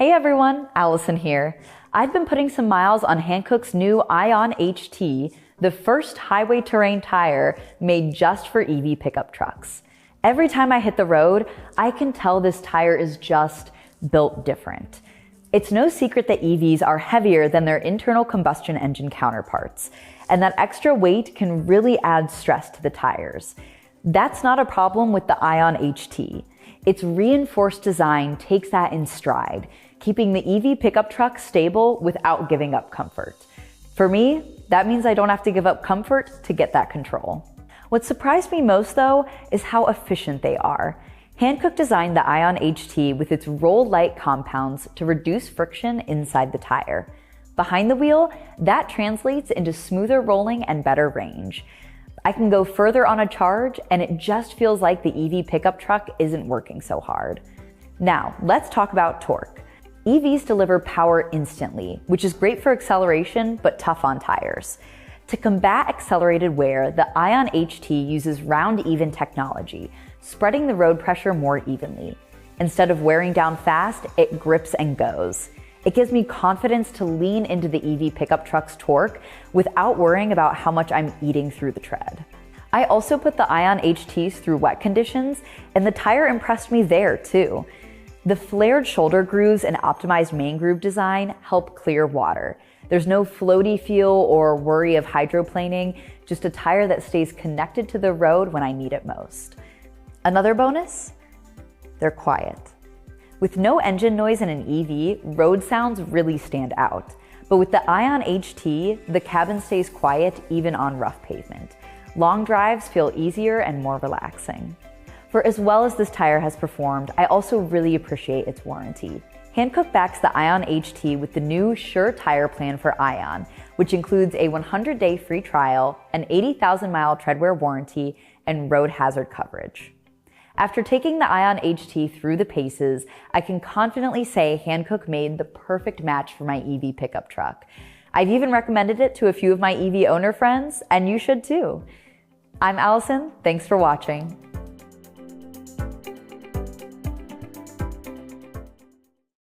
Hey everyone, Allison here. I've been putting some miles on Hankook's new iON HT, the first highway terrain tire made just for EV pickup trucks. Every time I hit the road, I can tell this tire is just built different. It's no secret that EVs are heavier than their internal combustion engine counterparts, and that extra weight can really add stress to the tires. That's not a problem with the iON HT. Its reinforced design takes that in stride, keeping the EV pickup truck stable without giving up comfort. For me, that means I don't have to give up comfort to get that control. What surprised me most though is how efficient they are. Hankook designed the iON HT with its Roll Lite Compounds to reduce friction inside the tire. Behind the wheel, that translates into smoother rolling and better range. I can go further on a charge, and it just feels like the EV pickup truck isn't working so hard. Now, let's talk about torque. EVs deliver power instantly, which is great for acceleration, but tough on tires. To combat accelerated wear, the iON HT uses round-even technology, spreading the road pressure more evenly. Instead of wearing down fast, it grips and goes. It gives me confidence to lean into the EV pickup truck's torque without worrying about how much I'm eating through the tread. I also put the iON HTs through wet conditions, and the tire impressed me there too. The flared shoulder grooves and optimized main groove design help clear water. There's no floaty feel or worry of hydroplaning, just a tire that stays connected to the road when I need it most. Another bonus? They're quiet. With no engine noise in an EV, road sounds really stand out. But with the iON HT, the cabin stays quiet even on rough pavement. Long drives feel easier and more relaxing. For as well as this tire has performed, I also really appreciate its warranty. Hankook backs the iON HT with the new Sure Tire plan for iON, which includes a 100-day free trial, an 80,000-mile treadwear warranty, and road hazard coverage. After taking the iON HT through the paces, I can confidently say Hankook made the perfect match for my EV pickup truck. I've even recommended it to a few of my EV owner friends, and you should too. I'm Allison, thanks for watching.